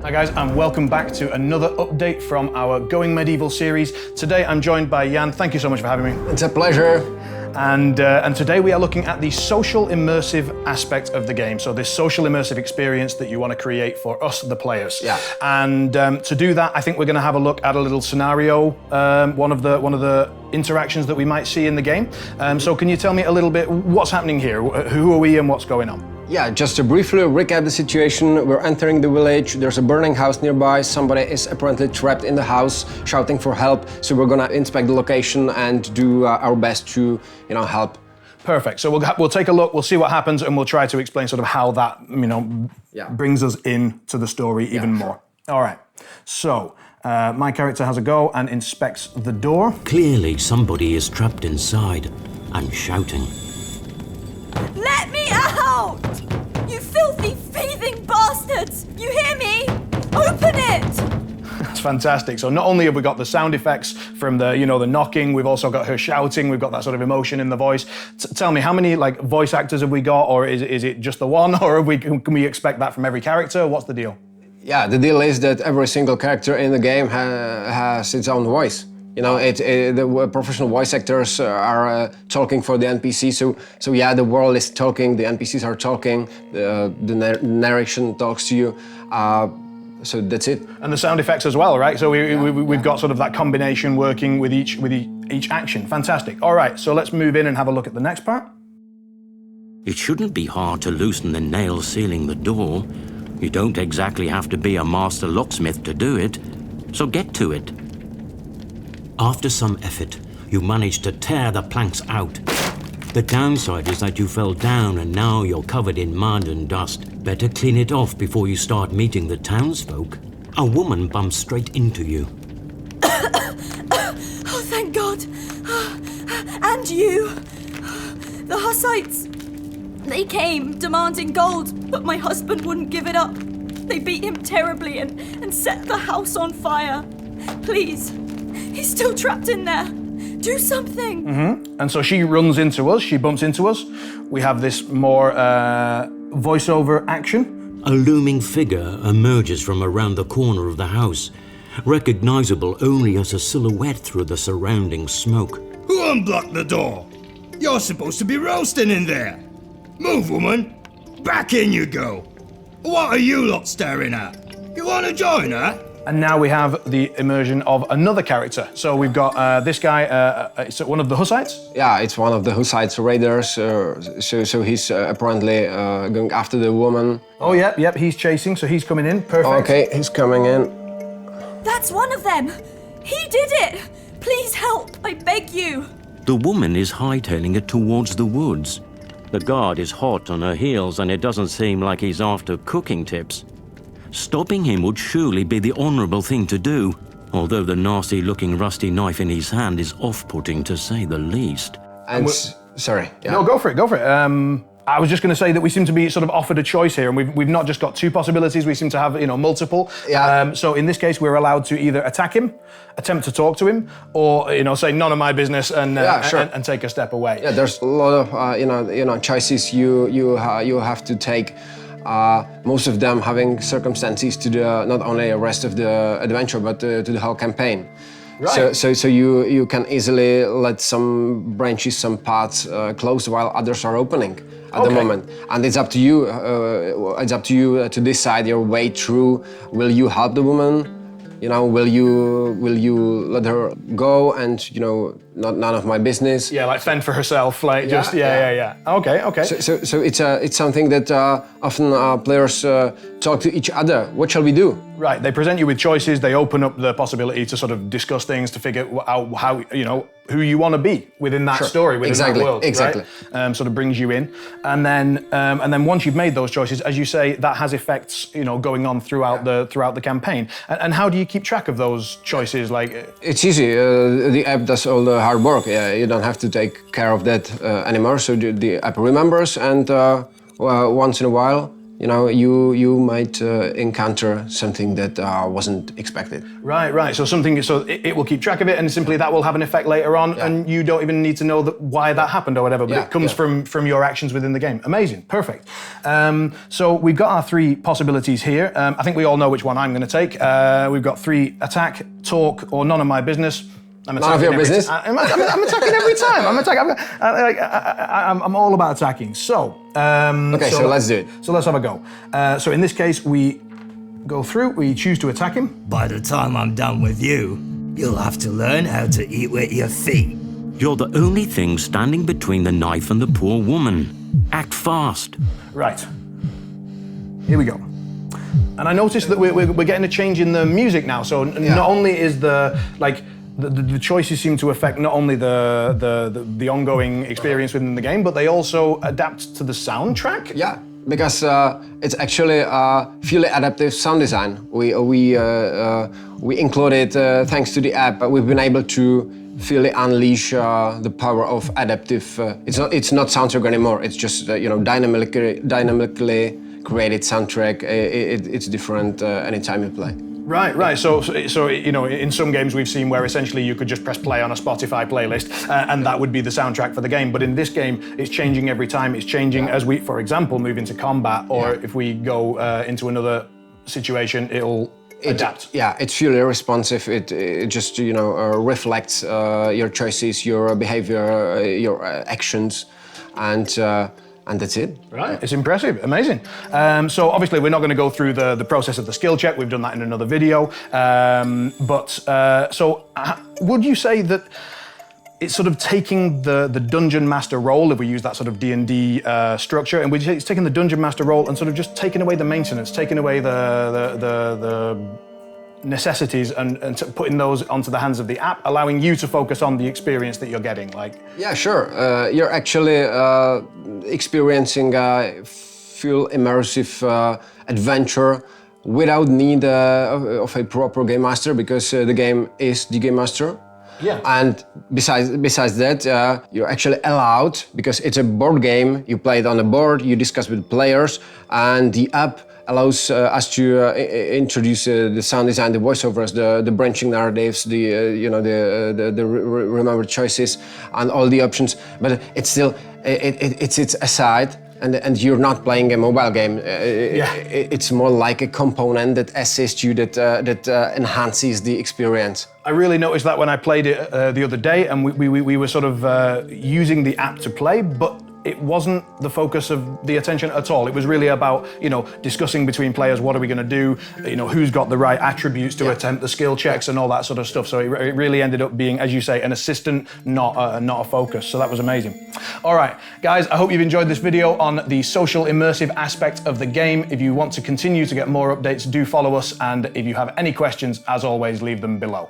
Hi guys, and welcome back to another update from our Going Medieval series. Today I'm joined by Jan. Thank you so much for having me. It's a pleasure. And today we are looking at the social immersive aspect of the game. So this social immersive experience that you want to create for us, the players. Yeah. And to do that, I think we're going to have a look at a little scenario, one of the interactions that we might see in the game. So can you tell me a little bit what's happening here? Who are we and what's going on? Yeah, just to briefly recap the situation, we're entering the village, there's a burning house nearby, somebody is apparently trapped in the house, shouting for help, so we're gonna inspect the location and do our best to, help. Perfect, so we'll take a look, we'll see what happens, and we'll try to explain sort of how that, brings us into the story even more. All right, so my character has a go and inspects the door. Clearly somebody is trapped inside and shouting. Let me out! You filthy, thieving bastards! You hear me? Open it! That's fantastic. So not only have we got the sound effects from the, the knocking, we've also got her shouting, we've got that sort of emotion in the voice. Tell me, how many voice actors have we got, or is it just the one, or can we expect that from every character? What's the deal? Yeah, the deal is that every single character in the game has its own voice. The professional voice actors are talking for the NPC, so yeah, the world is talking, the NPCs are talking, the narration talks to you, so that's it. And the sound effects as well, right? So we've got sort of that combination working with each action. Fantastic. All right, so let's move in and have a look at the next part. It shouldn't be hard to loosen the nail sealing the door. You don't exactly have to be a master locksmith to do it, so get to it. After some effort, you managed to tear the planks out. The downside is that you fell down and now you're covered in mud and dust. Better clean it off before you start meeting the townsfolk. A woman bumps straight into you. Oh, thank God. And you. The Hussites. They came demanding gold, but my husband wouldn't give it up. They beat him terribly and set the house on fire. Please. He's still trapped in there. Do something. Mm-hmm. And so she runs into us, she bumps into us. We have this more voiceover action. A looming figure emerges from around the corner of the house, recognizable only as a silhouette through the surrounding smoke. Who unblocked the door? You're supposed to be roasting in there. Move, woman. Back in you go. What are you lot staring at? You want to join her? And now we have the immersion of another character. So we've got this guy, it's one of the Hussites? Yeah, it's one of the Hussites raiders, so he's apparently going after the woman. Oh, yep, he's chasing, so he's coming in, perfect. Okay, he's coming in. That's one of them. He did it. Please help, I beg you. The woman is hightailing it towards the woods. The guard is hot on her heels and it doesn't seem like he's after cooking tips. Stopping him would surely be the honourable thing to do, although the nasty-looking rusty knife in his hand is off-putting to say the least. And sorry. Yeah. No, go for it. I was just going to say that we seem to be sort of offered a choice here, and we've not just got two possibilities, we seem to have, multiple. Yeah. So in this case, we're allowed to either attack him, attempt to talk to him, or, say none of my business and and take a step away. Yeah, there's a lot of, choices you have to take. Most of them having circumstances to the not only the rest of the adventure, but to the whole campaign. Right. So you can easily let some branches, some paths close while others are opening at the moment. And it's up to you. It's up to you to decide your way through. Will you help the woman? Will you let her go and none of my business? Yeah, like fend for herself, yeah. Okay. So it's something that often players talk to each other. What shall we do? Right, they present you with choices, they open up the possibility to sort of discuss things, to figure out how, who you want to be within that story, within that world. Exactly. Right? Sort of brings you in. And then once you've made those choices, as you say, that has effects, going on throughout the campaign. And how do you keep track of those choices? It's easy. The app does all the hard work. You don't have to take care of that anymore. So the app remembers, and once in a while, you might encounter something that wasn't expected. Right. So it will keep track of it, and simply that will have an effect later on, and you don't even need to know why that happened or whatever. But it comes from your actions within the game. Amazing, perfect. So we've got our 3 possibilities here. I think we all know which one I'm going to take. We've got 3: attack, talk, or none of my business. None of your business? I'm attacking every time. I'm all about attacking. So let's do it. So let's have a go. So in this case, we go through. We choose to attack him. By the time I'm done with you, you'll have to learn how to eat with your feet. You're the only thing standing between the knife and the poor woman. Act fast. Right. Here we go. And I noticed that we're getting a change in the music now. So not only is the choices seem to affect not only the ongoing experience within the game, but they also adapt to the soundtrack. Yeah, because it's actually fully adaptive sound design. We included thanks to the app. We've been able to fully unleash the power of adaptive. It's not soundtrack anymore. It's just dynamically created soundtrack. It's different anytime you play. Right. So in some games we've seen where essentially you could just press play on a Spotify playlist and that would be the soundtrack for the game. But in this game, it's changing every time. It's changing as we, for example, move into combat, or if we go into another situation, it'll adapt. It's fully responsive. It just reflects your choices, your behavior, your actions, and that's it. Right, it's impressive, amazing. So obviously we're not going to go through the process of the skill check. We've done that in another video. Would you say that it's sort of taking the dungeon master role, if we use that sort of D&D structure, and it's taking the dungeon master role and sort of just taking away the maintenance, taking away the necessities and putting those onto the hands of the app, allowing you to focus on the experience that you're getting, Yeah, sure. You're actually experiencing a full immersive adventure without need of a proper game master, because the game is the game master. Yeah. And besides that, you're actually allowed, because it's a board game, you play it on a board, you discuss with players, and the app allows us to introduce the sound design, the voiceovers, the branching narratives, the remembered choices, and all the options. But it's still it sits aside, and you're not playing a mobile game. It's more like a component that assists you, that enhances the experience. I really noticed that when I played it the other day, and we were sort of using the app to play, but it wasn't the focus of the attention at all. It was really about, discussing between players, what are we going to do, who's got the right attributes to attempt the skill checks and all that sort of stuff. So it really ended up being, as you say, an assistant, not a focus. So that was amazing. All right, guys, I hope you've enjoyed this video on the social immersive aspect of the game. If you want to continue to get more updates, do follow us. And if you have any questions, as always, leave them below.